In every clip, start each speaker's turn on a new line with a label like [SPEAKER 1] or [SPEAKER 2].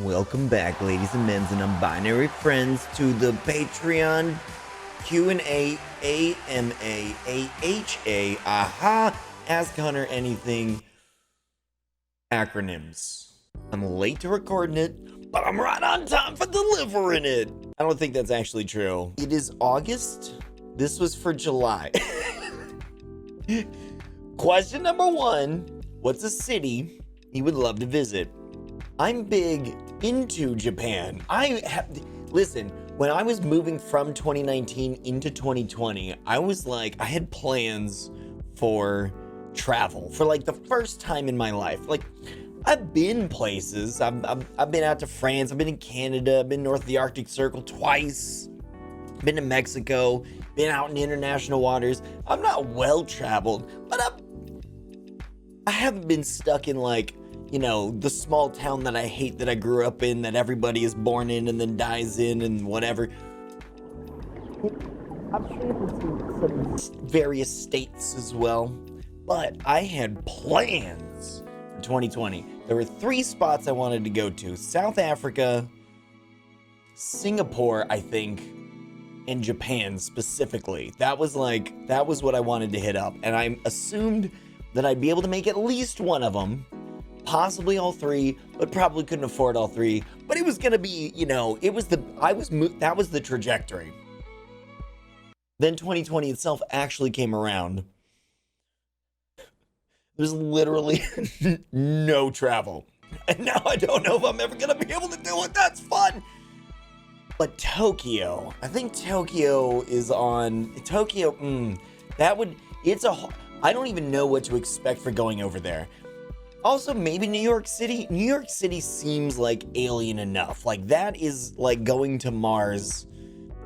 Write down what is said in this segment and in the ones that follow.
[SPEAKER 1] Welcome back, ladies and men and non-binary friends, to the Patreon Q&A AMA AHA Ask Hunter Anything acronyms. I'm late to recording it, but I'm right on time for delivering it. I don't think that's actually true. It is August. This was for July. Question number 1. What's a city you would love to visit? I'm big into Japan. Listen, when I was moving from 2019 into 2020, I was like, I had plans for travel for like the first time in my life. Like, I've been places. I've been out to France. I've been in Canada. I've been north of the Arctic Circle twice. Been to Mexico. Been out in international waters. I'm not well traveled, but I haven't been stuck in like, you know, the small town that I hate, that I grew up in, that everybody is born in and then dies in and whatever. I've traveled to some various states as well, but I had plans for 2020. There were 3 spots I wanted to go to: South Africa, Singapore, I think, and Japan specifically. That was what I wanted to hit up, and I assumed that I'd be able to make at least one of them. Possibly all 3, but probably couldn't afford all 3. But it was gonna be, you know, that was the trajectory. Then 2020 itself actually came around. There's literally no travel. And now I don't know if I'm ever gonna be able to do it. That's fun. But Tokyo, I think Tokyo is on, I don't even know what to expect for going over there. Also, maybe New York City. New York City seems like alien enough. Like, that is like going to Mars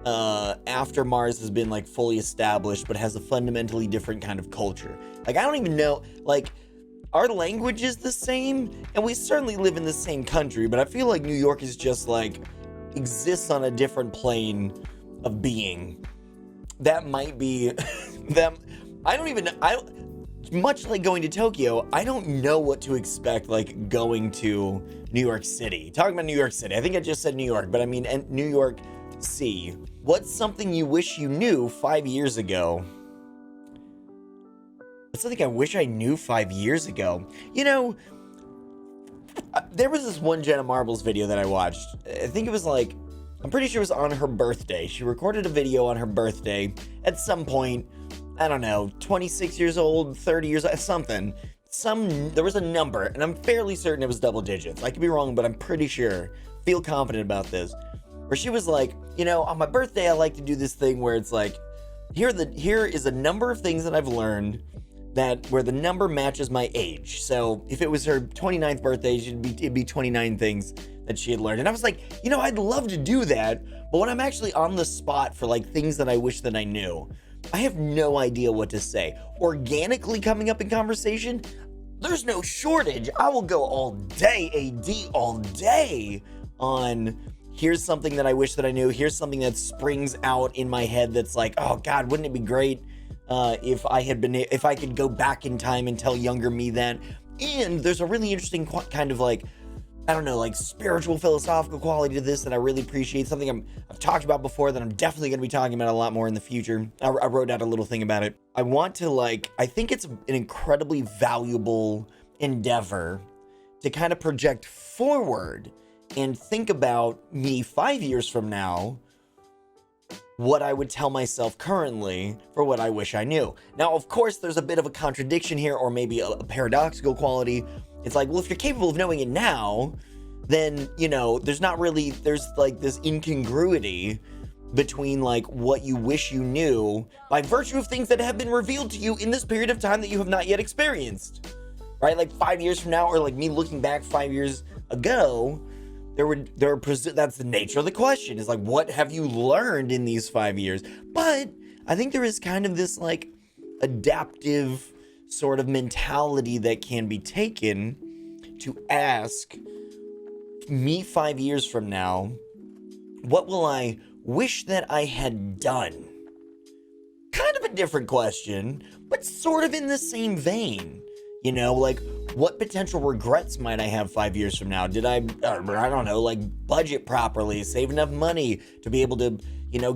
[SPEAKER 1] after Mars has been like fully established, but has a fundamentally different kind of culture. Like, I don't even know, like, our language is the same, and we certainly live in the same country, but I feel like New York is just like, exists on a different plane of being. That might be, much like going to Tokyo, I don't know what to expect, like, going to New York City. Talking about New York City, I think I just said New York, but I mean New York City. What's something you wish you knew 5 years ago? What's something I wish I knew 5 years ago? You know, there was this one Jenna Marbles video that I watched. I think it was like, I'm pretty sure it was on her birthday. She recorded a video on her birthday at some point. I don't know, 26 years old, 30 years old, something. There was a number, and I'm fairly certain it was double digits. I could be wrong, but I'm pretty sure, feel confident about this, where she was like, you know, on my birthday, I like to do this thing where it's like, here is a number of things that I've learned where the number matches my age. So if it was her 29th birthday, it'd be 29 things that she had learned. And I was like, you know, I'd love to do that, but when I'm actually on the spot for like things that I wish that I knew, I have no idea what to say. Organically coming up in conversation, there's no shortage. I will go all day, all day, on here's something that I wish that I knew. Here's something that springs out in my head that's like, oh God, wouldn't it be great if I could go back in time and tell younger me that. And there's a really interesting kind of like, I don't know, like spiritual, philosophical quality to this that I really appreciate. Something I've talked about before that I'm definitely going to be talking about a lot more in the future. I wrote out a little thing about it. I think it's an incredibly valuable endeavor to kind of project forward and think about me 5 years from now, what I would tell myself currently for what I wish I knew. Now, of course, there's a bit of a contradiction here, or maybe a paradoxical quality. It's like, well, if you're capable of knowing it now, then, you know, there's like this incongruity between like what you wish you knew by virtue of things that have been revealed to you in this period of time that you have not yet experienced, right? Like 5 years from now, or like me looking back 5 years ago, that's the nature of the question, is like, what have you learned in these 5 years? But I think there is kind of this like adaptive sort of mentality that can be taken to ask me 5 years from now, what will I wish that I had done? Kind of a different question, but sort of in the same vein. You know, like, What potential regrets might I have 5 years from now? Did I don't know, like budget properly, save enough money to be able to,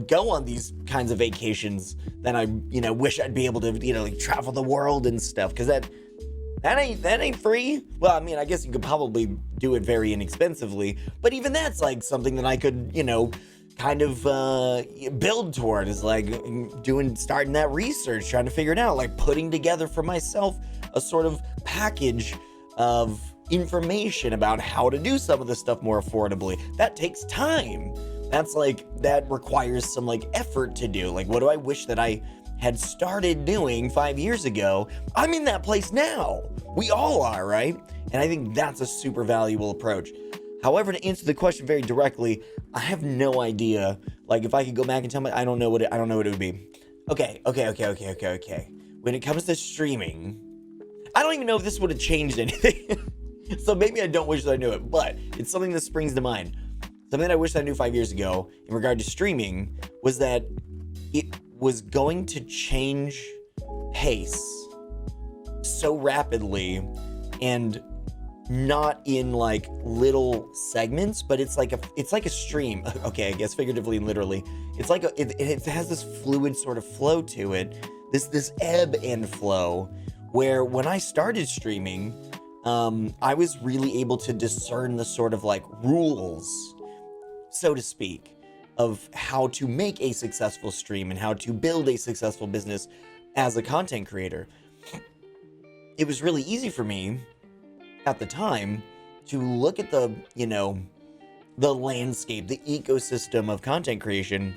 [SPEAKER 1] go on these kinds of vacations that I, wish I'd be able to, like travel the world and stuff? Because that ain't free. Well, I mean, I guess you could probably do it very inexpensively, but even that's like something that I could, kind of build toward, is like starting that research, trying to figure it out, like putting together for myself a sort of package of information about how to do some of this stuff more affordably. That takes time. That requires some like effort to do. Like, what do I wish that I had started doing 5 years ago? I'm in that place now. We all are, right? And I think that's a super valuable approach. However, to answer the question very directly, I have no idea. Like, if I could go back and tell me, I don't know what it would be. Okay. When it comes to streaming, I don't even know if this would have changed anything. So maybe I don't wish that I knew it, but it's something that springs to mind. Something that I wish I knew 5 years ago in regard to streaming was that it was going to change pace so rapidly, and not in like little segments, but it's like a stream. Okay, I guess figuratively and literally. It's like it has this fluid sort of flow to it, this ebb and flow, where when I started streaming, I was really able to discern the sort of like rules, so to speak, of how to make a successful stream and how to build a successful business as a content creator. It was really easy for me at the time to look at the landscape, the ecosystem of content creation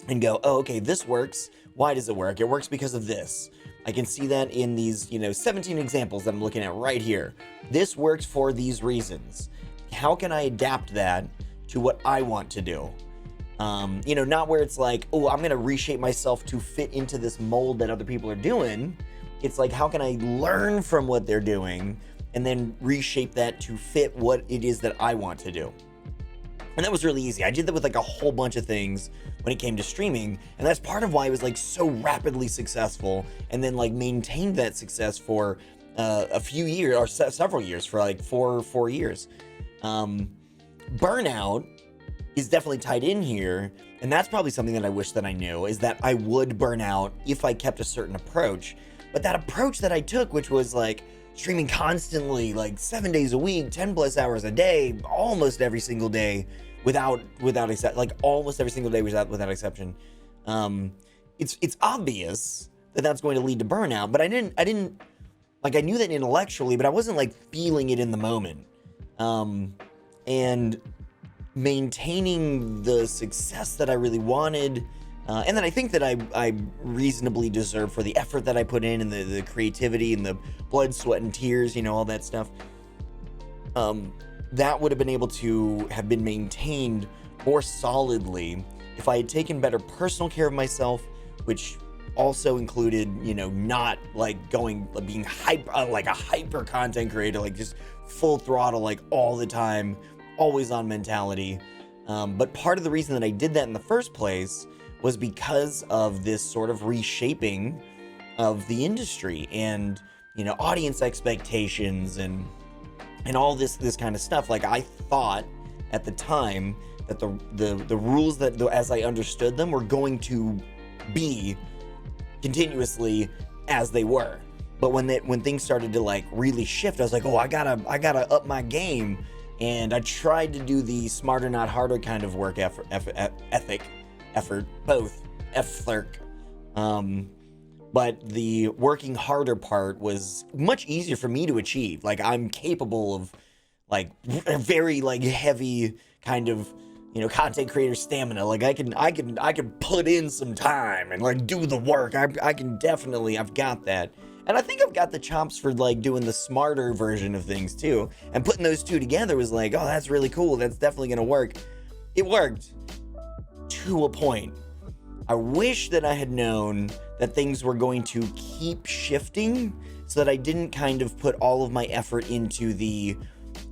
[SPEAKER 1] and go, oh, okay, this works. Why does it work? It works because of this. I can see that in these, 17 examples that I'm looking at right here. This works for these reasons. How can I adapt that to what I want to do? Not where it's like, oh, I'm going to reshape myself to fit into this mold that other people are doing. It's like, how can I learn from what they're doing and then reshape that to fit what it is that I want to do? And that was really easy. I did that with like a whole bunch of things when it came to streaming. And that's part of why it was like so rapidly successful, and then like maintained that success for a few years, or several years, for like four years. Burnout is definitely tied in here. And that's probably something that I wish that I knew, is that I would burn out if I kept a certain approach. But that approach that I took, which was like streaming constantly, like 7 days a week, 10 plus hours a day, almost every single day, without almost every single day without exception. It's obvious that that's going to lead to burnout, but I didn't like, I knew that intellectually, but I wasn't like feeling it in the moment. And maintaining the success that I really wanted, and then I think that I reasonably deserve for the effort that I put in, and the creativity and the blood, sweat, and tears, all that stuff. That would have been able to have been maintained more solidly if I had taken better personal care of myself, which also included, not like being like a hyper content creator, like just full throttle, like all the time, always on mentality. But part of the reason that I did that in the first place was because of this sort of reshaping of the industry and, audience expectations and all this kind of stuff. Like, I thought at the time that the rules that, as I understood them, were going to be continuously as they were. But when things started to like really shift, I was like, oh, I gotta up my game. And I tried to do the smarter, not harder kind of work effort, both. But the working harder part was much easier for me to achieve. Like, I'm capable of like a very like heavy kind of, content creator stamina. Like, I can put in some time and like do the work. I can definitely, I've got that. And I think I've got the chops for like doing the smarter version of things too. And putting those two together was like, oh, that's really cool. That's definitely gonna work. It worked to a point. I wish that I had known that things were going to keep shifting, so that I didn't kind of put all of my effort into the,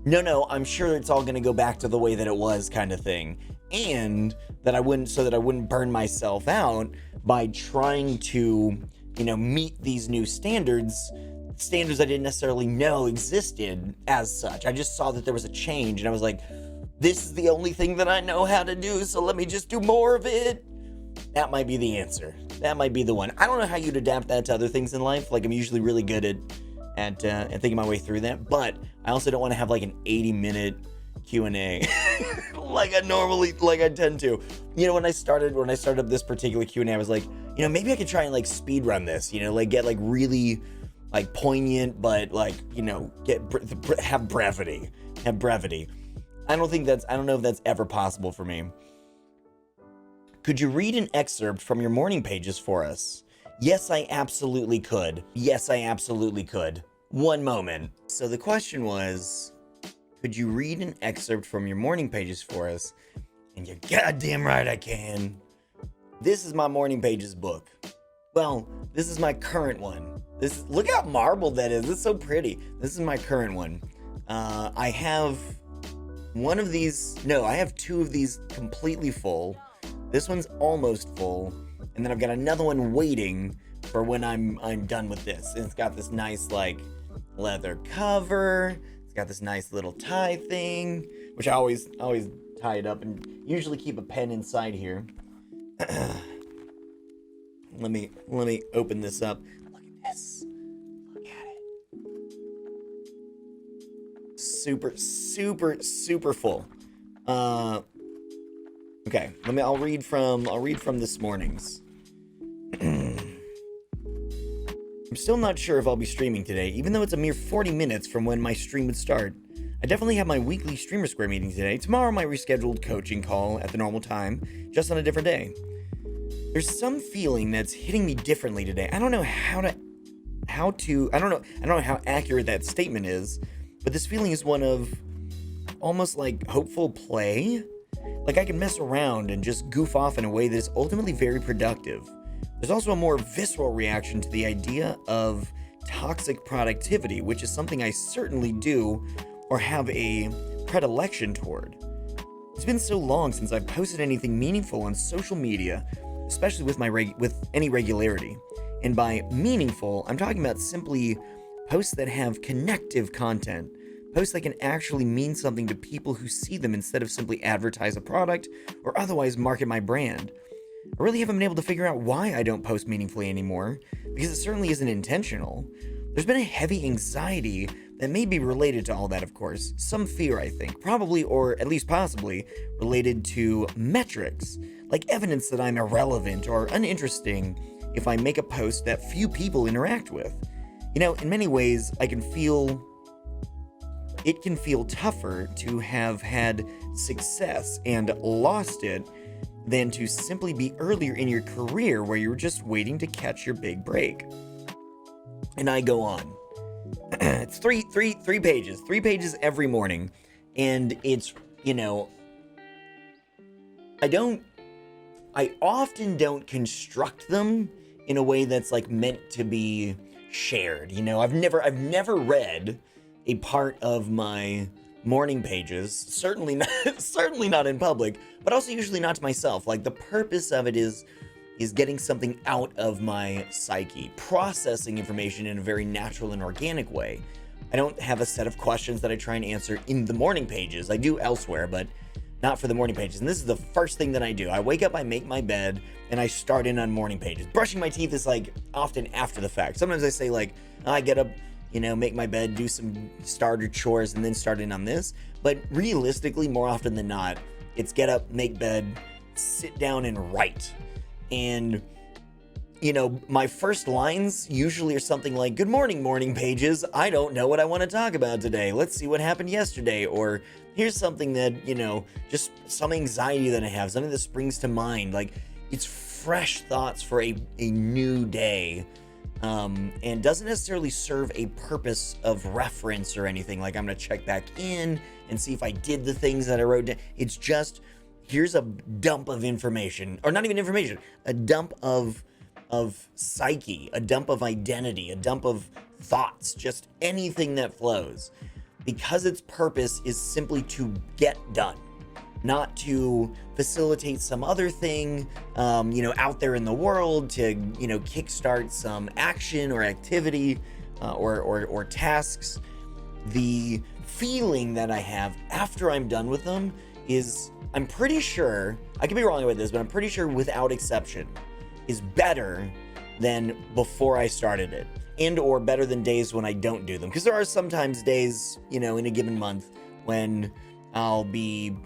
[SPEAKER 1] no, I'm sure it's all gonna go back to the way that it was kind of thing. And that I wouldn't burn myself out by trying to, meet these new standards standards I didn't necessarily know existed as such. I just saw that there was a change, and I was like, this is the only thing that I know how to do, so let me just do more of it. That might be the answer. That might be the one. I don't know how you'd adapt that to other things in life. Like, I'm usually really good at thinking my way through that, but I also don't want to have like an 80-minute Q&A like I tend to. You know, when I started up this particular Q&A, I was like, you know, maybe I could try and like speed run this, you know, like get like really like poignant, but like, you know, have brevity. I don't know if that's ever possible for me. Could you read an excerpt from your morning pages for us? Yes, I absolutely could. One moment. So the question was, could you read an excerpt from your morning pages for us? And you're goddamn right I can. This is my morning pages book. Well, this is my current one. Look how marbled that is. It's so pretty. This is my current one. I have one of these. No, I have two of these completely full. This one's almost full, and then I've got another one waiting for when I'm done with this. And it's got this nice like leather cover. It's got this nice little tie thing, which I always tie it up and usually keep a pen inside here. Let me open this up. Look at this. Look at it. Super full. Okay, I'll read from this morning's. I'm still not sure if I'll be streaming today, even though it's a mere 40 minutes from when my stream would start. I definitely have my weekly Streamer Square meeting today. Tomorrow, my rescheduled coaching call at the normal time, just on a different day. There's some feeling that's hitting me differently today. I don't know I don't know how accurate that statement is, but this feeling is one of almost like hopeful play. Like I can mess around and just goof off in a way that is ultimately very productive. There's also a more visceral reaction to the idea of toxic productivity, which is something I certainly do or have a predilection toward. It's been so long since I've posted anything meaningful on social media, especially with any regularity. And by meaningful, I'm talking about simply posts that have connective content, posts that can actually mean something to people who see them instead of simply advertise a product or otherwise market my brand. I really haven't been able to figure out why I don't post meaningfully anymore, because it certainly isn't intentional. There's been a heavy anxiety that may be related to all that, of course. Some fear, I think, probably or at least possibly related to metrics, like evidence that I'm irrelevant or uninteresting if I make a post that few people interact with. You know, in many ways, it can feel tougher to have had success and lost it than to simply be earlier in your career where you were just waiting to catch your big break. And I go on. It's three pages every morning. And it's, you know, I often don't construct them in a way that's like meant to be shared. You know, I've never read a part of my morning pages, certainly not in public, but also usually not to myself. Like the purpose of it is getting something out of my psyche, processing information in a very natural and organic way. I don't have a set of questions that I try and answer in the morning pages. I do elsewhere, but not for the morning pages. And this is the first thing that I do. I wake up, I make my bed, and I start in on morning pages. Brushing my teeth is like often after the fact. Sometimes I say like, I get up, you know, make my bed, do some starter chores, and then start in on this. But realistically, more often than not, it's get up, make bed, sit down, and write. And, you know, my first lines usually are something like, good morning, morning pages. I don't know what I want to talk about today. Let's see what happened yesterday. Or here's something that, you know, just some anxiety that I have, something that springs to mind. Like, it's fresh thoughts for a new day. And doesn't necessarily serve a purpose of reference or anything. Like I'm going to check back in and see if I did the things that I wrote down. It's just, here's a dump of information, or not even information, a dump of psyche, a dump of identity, a dump of thoughts, just anything that flows, because its purpose is simply to get done, not to facilitate some other thing, you know, out there in the world to, you know, kickstart some action or activity. or tasks, the feeling that I have after I'm done with them is, I'm pretty sure, I could be wrong about this, but I'm pretty sure without exception, is better than before I started it, and or better than days when I don't do them. Because there are sometimes days, in a given month when I'll be,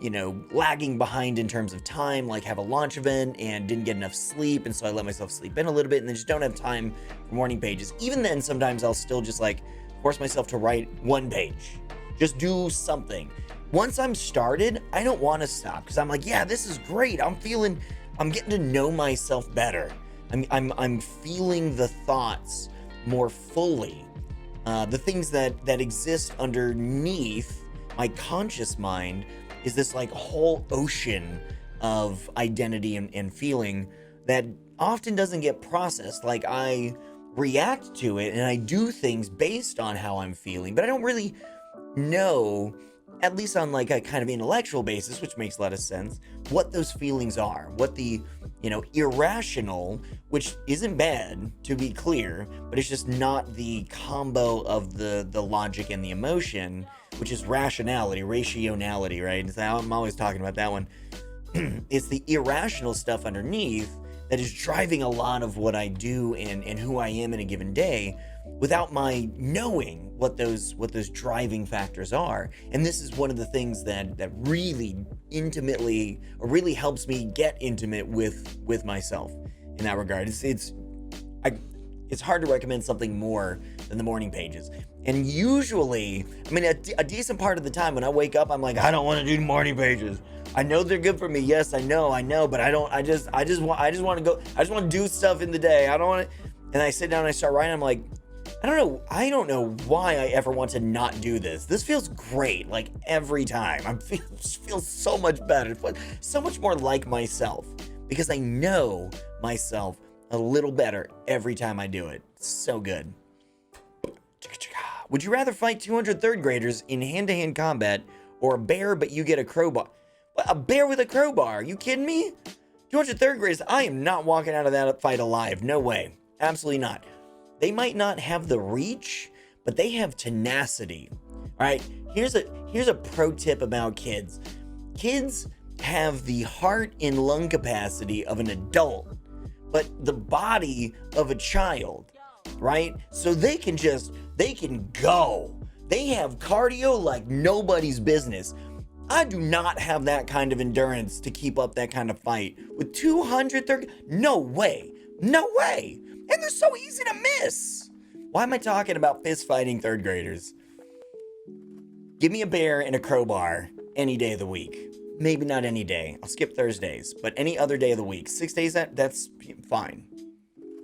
[SPEAKER 1] lagging behind in terms of time, like have a launch event and didn't get enough sleep, and so I let myself sleep in a little bit and then just don't have time for morning pages. Even then, sometimes I'll still just force myself to write one page. Just do something. Once I'm started, I don't want to stop, because I'm like, yeah, this is great. I'm getting to know myself better. I'm feeling the thoughts more fully. The things that exist underneath my conscious mind is this whole ocean of identity and feeling that often doesn't get processed. I react to it and I do things based on how I'm feeling, but I don't really know, at least on a kind of intellectual basis, which makes a lot of sense, what those feelings are, what the irrational, which isn't bad, to be clear, but it's just not the combo of the logic and the emotion, which is rationality, right? I'm always talking about that one. It's the irrational stuff underneath that is driving a lot of what I do and who I am in a given day, without my knowing what those driving factors are. And this is one of the things that really intimately, or really helps me get intimate with myself in that regard. It's hard to recommend something more than the morning pages. And usually, a decent part of the time when I wake up, I'm like, I don't want to do morning pages. I know they're good for me. Yes, I know, but I just want to do stuff in the day. I don't want to. And I sit down and I start writing. I'm like, I don't know why I ever want to not do this. This feels great, every time. Feels so much better, so much more like myself, because I know myself a little better every time I do it. So good. Would you rather fight 200 third graders in hand-to-hand combat, or a bear but you get a crowbar? A bear with a crowbar? Are you kidding me? 200 third graders, I am not walking out of that fight alive. No way. Absolutely not. They might not have the reach, but they have tenacity. All right, here's a pro tip about kids. Kids have the heart and lung capacity of an adult, but the body of a child, right? So they can go. They have cardio like nobody's business. I do not have that kind of endurance to keep up that kind of fight. With 230, no way. And they're so easy to miss. Why am I talking about fist fighting third graders? Give me a bear and a crowbar any day of the week. Maybe not any day. I'll skip Thursdays, but any other day of the week. 6 days, that's fine.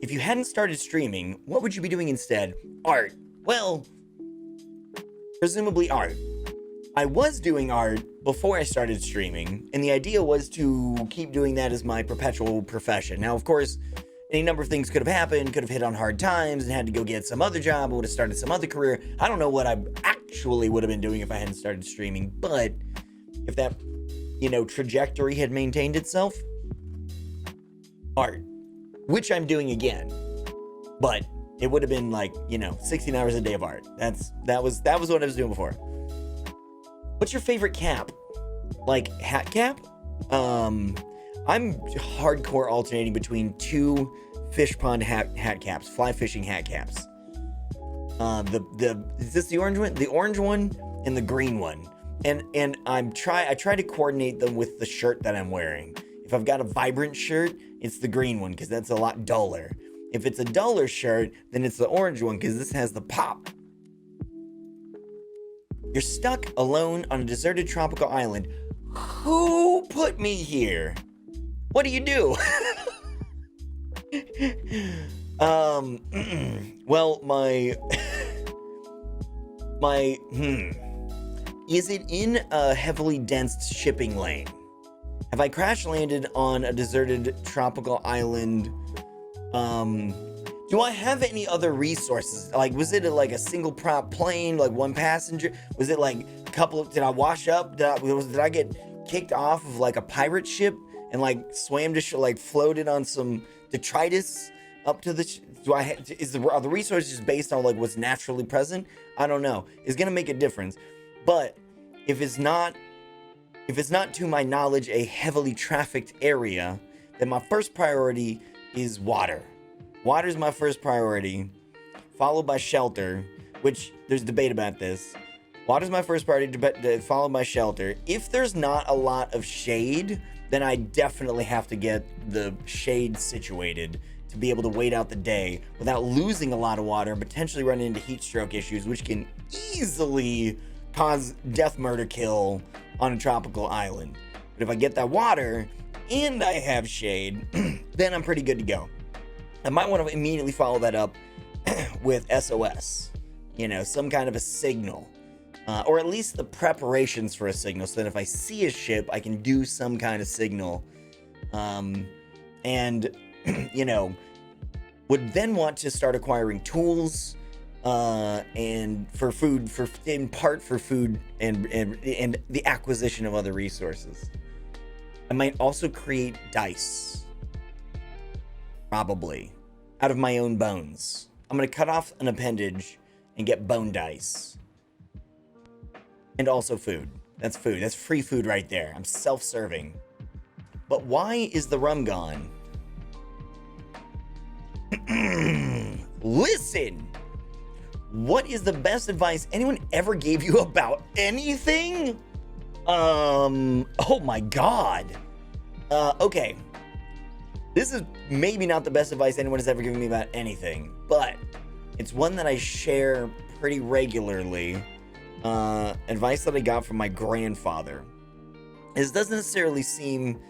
[SPEAKER 1] If you hadn't started streaming, what would you be doing instead? Art. Well, presumably art. I was doing art before I started streaming, and the idea was to keep doing that as my perpetual profession. Now, of course, any number of things could have happened, could have hit on hard times and had to go get some other job, or would have started some other career. I don't know what I actually would have been doing if I hadn't started streaming, but if that, trajectory had maintained itself, art, which I'm doing again, but it would have been 16 hours a day of art. That was what I was doing before. What's your favorite cap? Hat cap? I'm hardcore alternating between two fish pond hat caps, fly fishing hat caps. Is this the orange one? The orange one and the green one. And I try to coordinate them with the shirt that I'm wearing. If I've got a vibrant shirt, it's the green one, because that's a lot duller. If it's a duller shirt, then it's the orange one, because this has the pop. You're stuck alone on a deserted tropical island. Who put me here? What do you do? Well, is it in a heavily dense shipping lane? Have I crash landed on a deserted tropical island? Do I have any other resources? Was it a single prop plane, one passenger? Was it a couple of, did I wash up? Did I get kicked off of a pirate ship and swam to floated on some detritus up to the, are the resources based on like what's naturally present? I don't know. It's going to make a difference. But if it's not to my knowledge a heavily trafficked area, then my first priority is water. Water is my first priority, followed by shelter, which there's debate about this. Water's my first priority, followed by shelter. If there's not a lot of shade, then I definitely have to get the shade situated to be able to wait out the day without losing a lot of water and potentially running into heat stroke issues, which can easily cause death, murder, kill on a tropical island. But if I get that water and I have shade, then I'm pretty good to go. I might want to immediately follow that up with SOS, some kind of a signal. Or at least the preparations for a signal, so that if I see a ship, I can do some kind of signal. And, would then want to start acquiring tools, and for food, in part for food and the acquisition of other resources. I might also create dice. Probably. Out of my own bones. I'm going to cut off an appendage and get bone dice. And also food. That's food. That's free food right there. I'm self-serving. But why is the rum gone? Listen! What is the best advice anyone ever gave you about anything? Oh my god. Okay. This is maybe not the best advice anyone has ever given me about anything, but it's one that I share pretty regularly. Advice that I got from my grandfather. This doesn't necessarily seem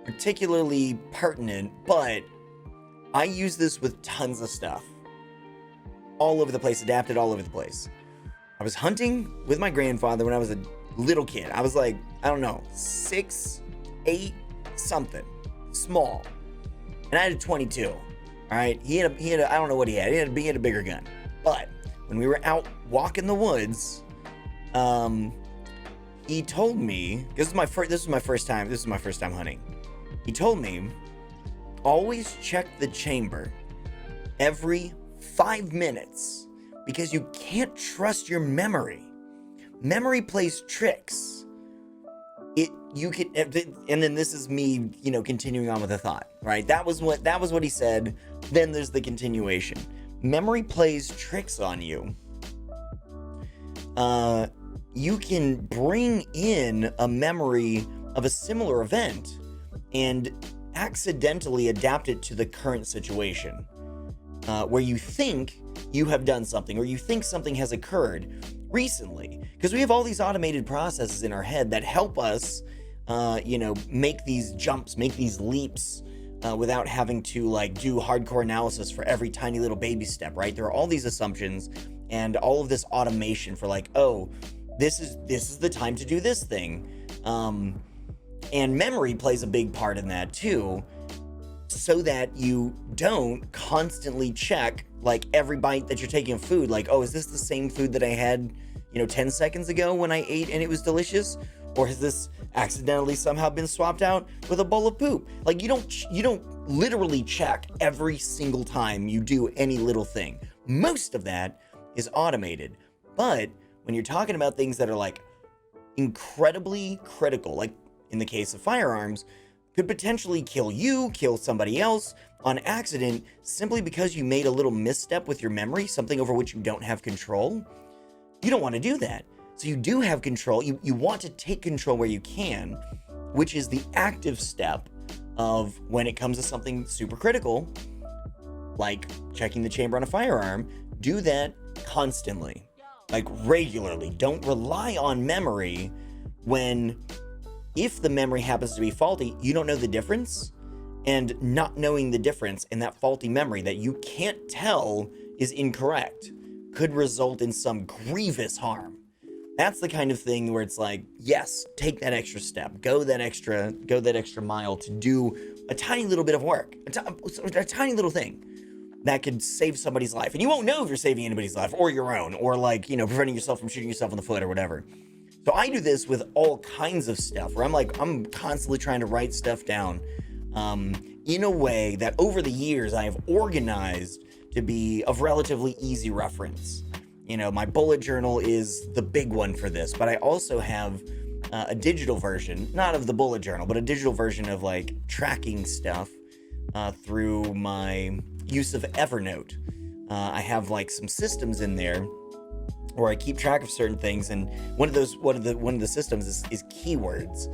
[SPEAKER 1] particularly pertinent, but I use this with tons of stuff. All over the place, adapted all over the place. I was hunting with my grandfather when I was a little kid. I was like, I don't know, 6, 8, something. Small. And I had a 22. Alright? He had a, I don't know what he had. He had a bigger gun. But when we were out walking the woods, he told me, this was my first time hunting. He told me, always check the chamber every 5 minutes because you can't trust your memory. Memory plays tricks. And then this is me, continuing on with the thought, right? That was what he said. Then there's the continuation. Memory plays tricks on you. You can bring in a memory of a similar event and accidentally adapt it to the current situation, where you think you have done something or you think something has occurred recently, because we have all these automated processes in our head that help us, make these jumps, make these leaps, without having to do hardcore analysis for every tiny little baby step, right? There are all these assumptions and all of this automation for this is the time to do this thing. And memory plays a big part in that too, so that you don't constantly check every bite that you're taking of food. Is this the same food that I had, 10 seconds ago when I ate and it was delicious? Or has this accidentally somehow been swapped out with a bowl of poop? You don't literally check every single time you do any little thing. Most of that is automated. But when you're talking about things that are incredibly critical, in the case of firearms, could potentially kill you, kill somebody else on accident simply because you made a little misstep with your memory, something over which you don't have control. You don't want to do that. So you do have control. You want to take control where you can, which is the active step of when it comes to something super critical, like checking the chamber on a firearm. Do that constantly, regularly. Don't rely on memory if the memory happens to be faulty, you don't know the difference, and not knowing the difference in that faulty memory that you can't tell is incorrect could result in some grievous harm. That's the kind of thing where it's yes, take that extra step, go that extra mile to do a tiny little bit of work, a tiny little thing that could save somebody's life. And you won't know if you're saving anybody's life or your own, or preventing yourself from shooting yourself in the foot or whatever. So I do this with all kinds of stuff where I'm constantly trying to write stuff down. in a way that over the years I have organized to be of relatively easy reference. My bullet journal is the big one for this, but I also have a digital version, not of the bullet journal, but a digital version of like tracking stuff through my use of Evernote. I have like some systems in there where I keep track of certain things, and one of the systems is keywords.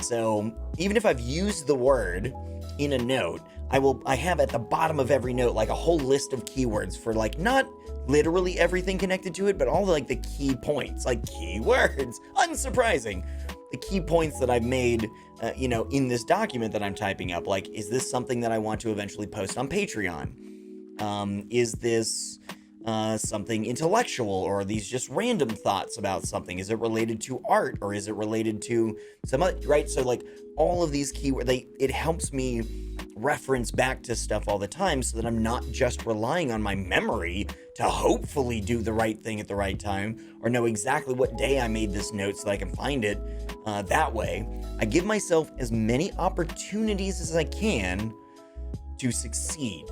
[SPEAKER 1] So even if I've used the word in a note, I have at the bottom of every note like a whole list of keywords for like not literally everything connected to it, but all like the key points, like keywords. Unsurprising. The key points that I've made, in this document that I'm typing up. Like, is this something that I want to eventually post on Patreon? Is this something intellectual, or are these just random thoughts about something? Is it related to art, or is it related to some other, right? So like all of these keywords, it helps me reference back to stuff all the time so that I'm not just relying on my memory to hopefully do the right thing at the right time or know exactly what day I made this note so that I can find it that way. I give myself as many opportunities as I can to succeed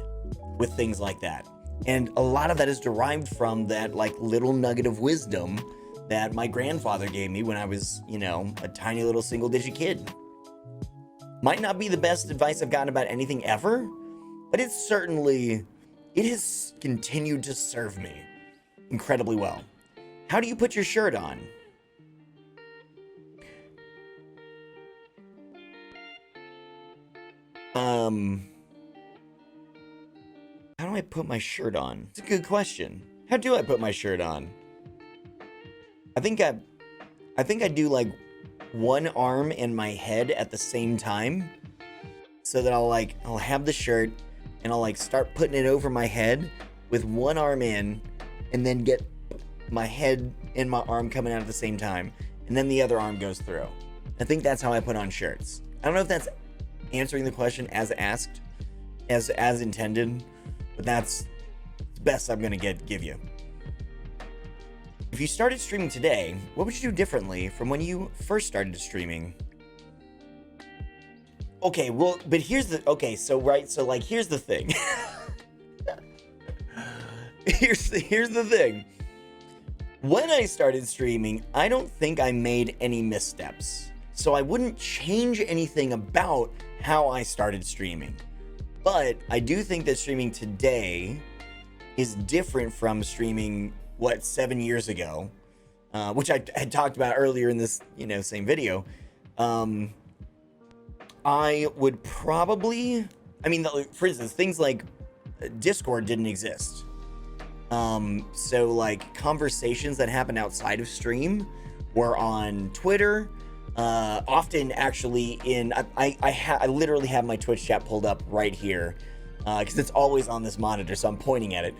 [SPEAKER 1] with things like that. And a lot of that is derived from that like little nugget of wisdom that my grandfather gave me when I was, a tiny little single-digit kid. Might not be the best advice I've gotten about anything ever, but it has continued to serve me incredibly well. How do you put your shirt on? How do I put my shirt on? It's a good question. How do I put my shirt on? I think I do like one arm and my head at the same time, so that I'll have the shirt and I'll like start putting it over my head with one arm in, and then get my head and my arm coming out at the same time, and then the other arm goes through. I think that's how I put on shirts. I don't know if that's answering the question as asked, as intended, but that's the best I'm gonna give you. If you started streaming today, what would you do differently from when you first started streaming? Okay, well, but here's the thing. Here's the thing. When I started streaming, I don't think I made any missteps. So I wouldn't change anything about how I started streaming. But I do think that streaming today is different from streaming 7 years ago, which I had talked about earlier in this, same video. I would probably, for instance, things like Discord didn't exist. So like conversations that happen outside of stream were on Twitter, often actually I literally have my Twitch chat pulled up right here, because it's always on this monitor, so I'm pointing at it.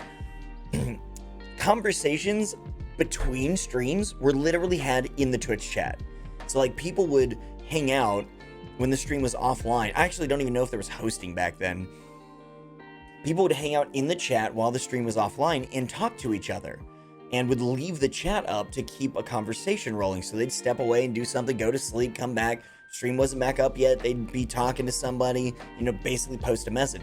[SPEAKER 1] Conversations between streams were literally had in the Twitch chat. So like people would hang out when the stream was offline. I actually don't even know if there was hosting back then. People would hang out in the chat while the stream was offline and talk to each other, and would leave the chat up to keep a conversation rolling. So they'd step away and do something, go to sleep, come back. Stream wasn't back up yet. They'd be talking to somebody, basically post a message.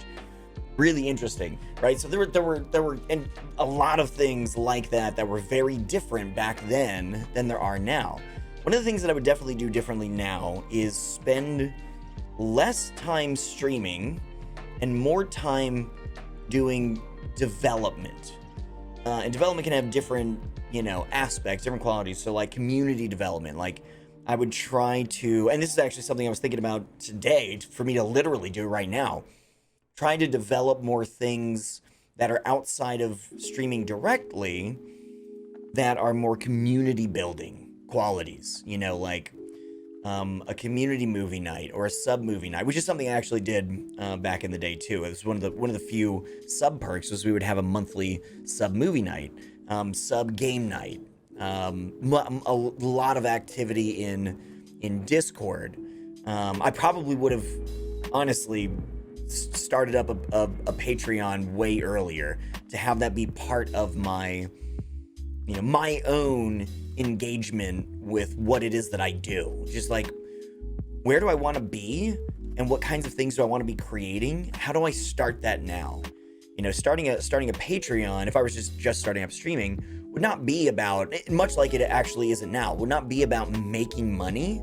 [SPEAKER 1] Really interesting, right? So there were and a lot of things like that were very different back then than there are now. One of the things that I would definitely do differently now is spend less time streaming and more time doing development. And development can have different, aspects, different qualities. So like community development, like I would try to, and this is actually something I was thinking about today for me to literally do right now, trying to develop more things that are outside of streaming directly that are more community building qualities, like a community movie night or a sub movie night, which is something I actually did back in the day too. It was one of the few sub perks was we would have a monthly sub movie night, sub game night, a lot of activity in Discord. I probably would have honestly started up a Patreon way earlier to have that be part of my my own engagement with what it is that I do. Just like, where do I want to be and what kinds of things do I want to be creating? How do I start that now? You know, starting a Patreon, if I was just starting up streaming, would not be about, much like it actually isn't now, would not be about making money,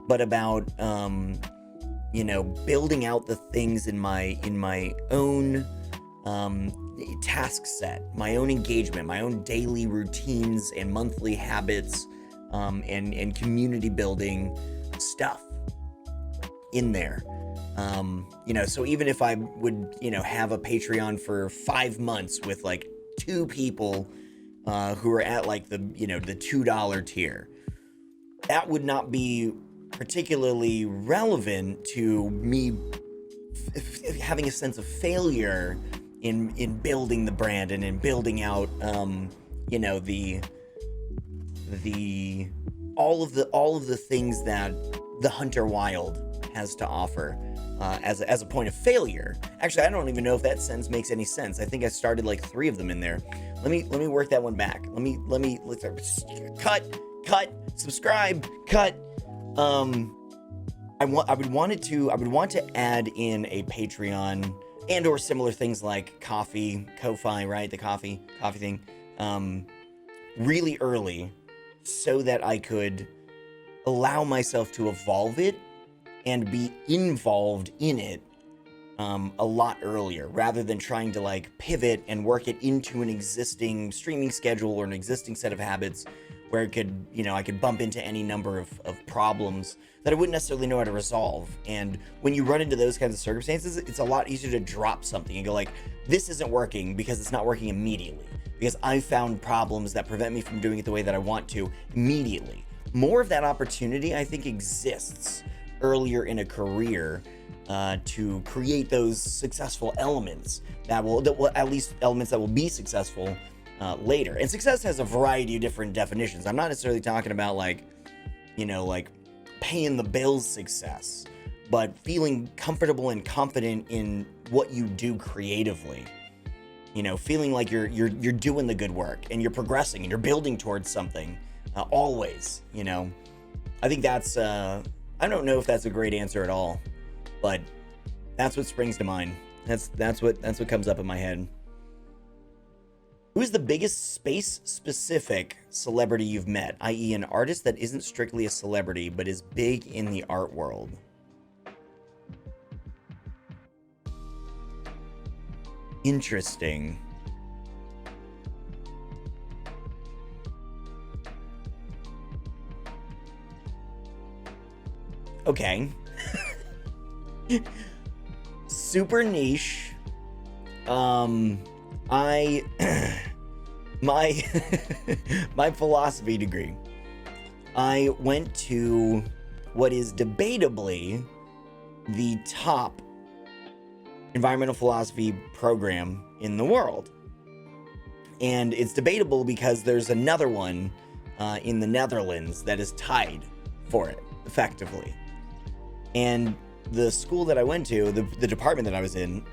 [SPEAKER 1] but about you know, building out the things in my own task set, my own engagement, my own daily routines and monthly habits, and community building stuff in there. You know, so even if I would, you know, have a Patreon for 5 months with like 2 people who are at like the, you know, the $2 tier, that would not be particularly relevant to me having a sense of failure in building the brand and in building out, you know, all of the things that TheHunterWild has to offer as a point of failure. Actually, I don't even know if that sentence makes any sense. I think I started like 3 of them in there. Let me work that one back. Let's cut, subscribe, cut. I would want to add in a Patreon and or similar things like coffee, Ko-Fi, right? The coffee thing, really early, so that I could allow myself to evolve it and be involved in it a lot earlier, rather than trying to like pivot and work it into an existing streaming schedule or an existing set of habits where it could, you know, I could bump into any number of problems that I wouldn't necessarily know how to resolve. And when you run into those kinds of circumstances, it's a lot easier to drop something and go like, this isn't working because it's not working immediately, because I found problems that prevent me from doing it the way that I want to immediately. More of that opportunity, I think, exists earlier in a career to create those successful elements that will at least elements that will be successful later. And success has a variety of different definitions. I'm not necessarily talking about like, you know, like paying the bills success, but feeling comfortable and confident in what you do creatively. You know, feeling like you're doing the good work and you're progressing and you're building towards something always. You know, I think that's I don't know if that's a great answer at all, but that's what springs to mind. That's what comes up in my head. Who is the biggest space-specific celebrity you've met, i.e. an artist that isn't strictly a celebrity, but is big in the art world? Interesting. Okay. Super niche. My philosophy degree, I went to what is debatably the top environmental philosophy program in the world. And it's debatable because there's another one in the Netherlands that is tied for it, effectively. And the school that I went to, the department that I was in,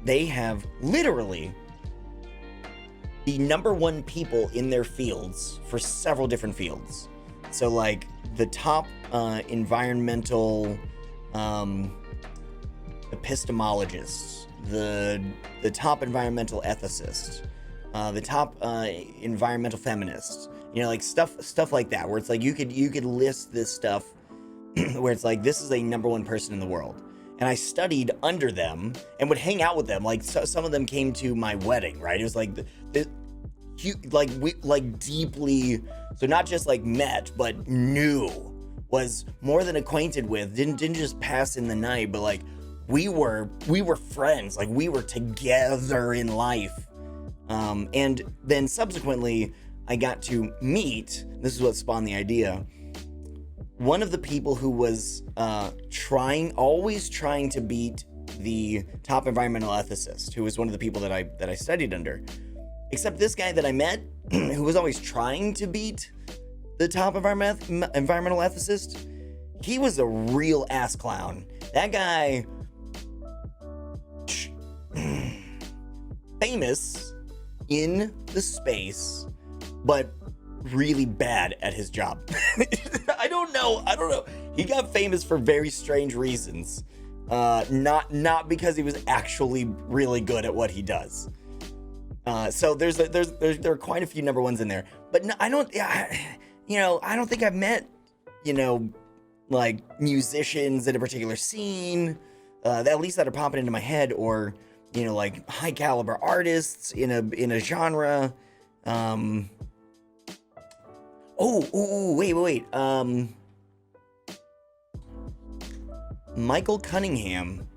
[SPEAKER 1] they have literally the #1 people in their fields for several different fields. So like the top environmental epistemologists, the top environmental ethicists, the top environmental feminists, you know, like stuff like that, where it's like you could list this stuff where it's like, this is a #1 person in the world. And I studied under them and would hang out with them. Like some of them came to my wedding, right? It was like deeply, so not just like met, but knew, was more than acquainted with, didn't just pass in the night, but like we were friends, like we were together in life. And then subsequently I got to meet, this is what spawned the idea, one of the people who was always trying to beat the top environmental ethicist, who was one of the people that I studied under. Except this guy that I met, who was always trying to beat the top environmental ethicist, he was a real ass clown. That guy, famous in the space, but really bad at his job. I don't know. He got famous for very strange reasons. Not because he was actually really good at what he does. So there are quite a few number ones in there, but no, I don't think I've met, like musicians in a particular scene, at least that are popping into my head, or, like high caliber artists in a genre. Wait. Michael Cunningham,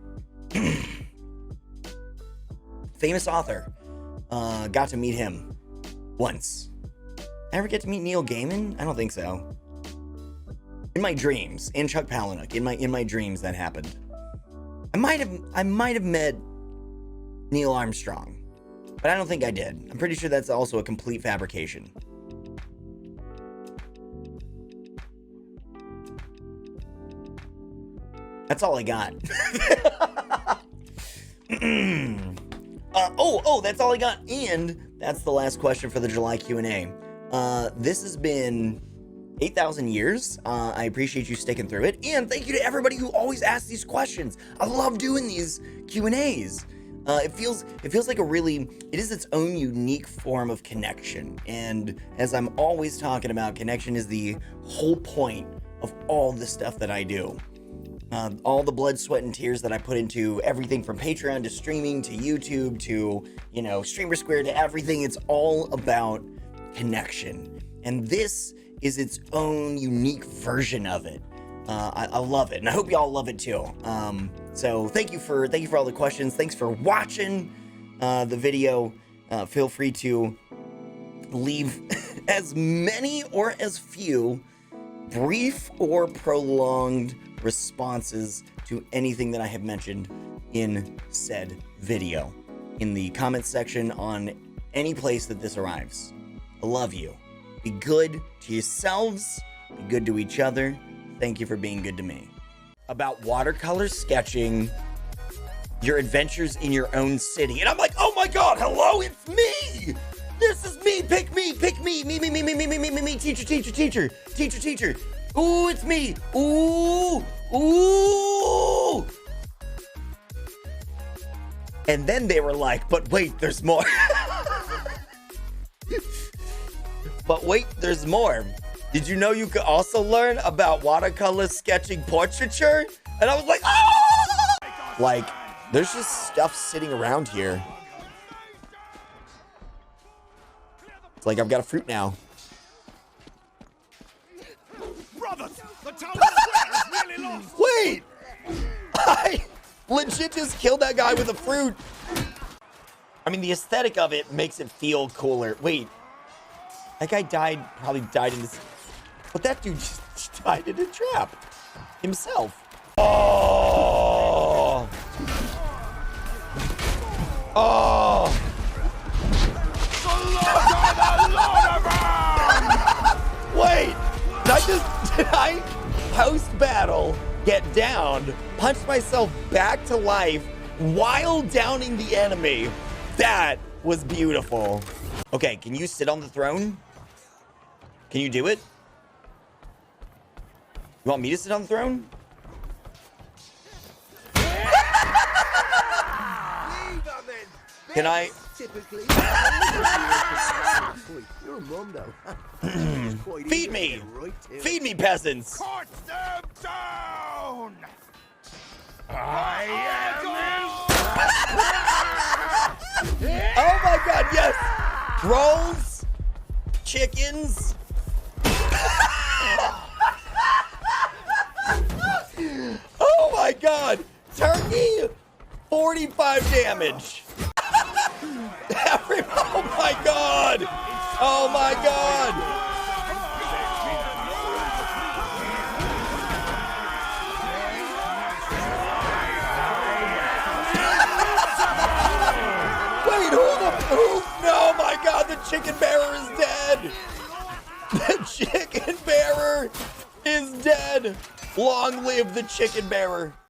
[SPEAKER 1] famous author. Got to meet him once. Ever get to meet Neil Gaiman? I don't think so. In my dreams, and Chuck Palahniuk. In my dreams, that happened. I might have met Neil Armstrong, but I don't think I did. I'm pretty sure that's also a complete fabrication. That's all I got. That's all I got. And that's the last question for the July Q&A. This has been 8,000 years. I appreciate you sticking through it. And thank you to everybody who always asks these questions. I love doing these Q&As. It feels like it is its own unique form of connection. And as I'm always talking about, connection is the whole point of all the stuff that I do. All the blood, sweat, and tears that I put into everything from Patreon to streaming to YouTube to, Streamer Square to everything. It's all about connection. And this is its own unique version of it. I love it. And I hope y'all love it too. So thank you for all the questions. Thanks for watching the video. Feel free to leave as many or as few brief or prolonged responses to anything that I have mentioned in said video in the comments section on any place that this arrives. I love you. Be good to yourselves. Be good to each other. Thank you for being good to me. About watercolor sketching your adventures in your own city. And I'm like, oh my God, hello, it's me. This is me. Pick me. Me. Teacher. Ooh, it's me. Ooh. And then they were like, but wait, there's more. But wait, there's more. Did you know you could also learn about watercolor sketching portraiture? And I was like, oh! Like, there's just stuff sitting around here. It's like I've got a fruit now.
[SPEAKER 2] Brothers, the town square is nearly lost.
[SPEAKER 1] Wait! I legit just killed that guy with a fruit. I mean, the aesthetic of it makes it feel cooler. Wait. That guy probably died in this. But that dude just died in a trap. Himself. Oh! Wait! Did I post-battle get downed, punch myself back to life while downing the enemy? That was beautiful. Okay, can you sit on the throne? Can you do it? You want me to sit on the throne? Can I?
[SPEAKER 3] Typically. You're a mom, though.
[SPEAKER 1] Feed me! Feed me, peasants!
[SPEAKER 2] Cut them down!
[SPEAKER 1] Oh my God, yes! Rolls, chickens. Oh my God! Turkey, 45 damage. Oh my God! Oh my God! Wait, who? Oh my God, the chicken bearer is dead! The chicken bearer is dead! Long live the chicken bearer!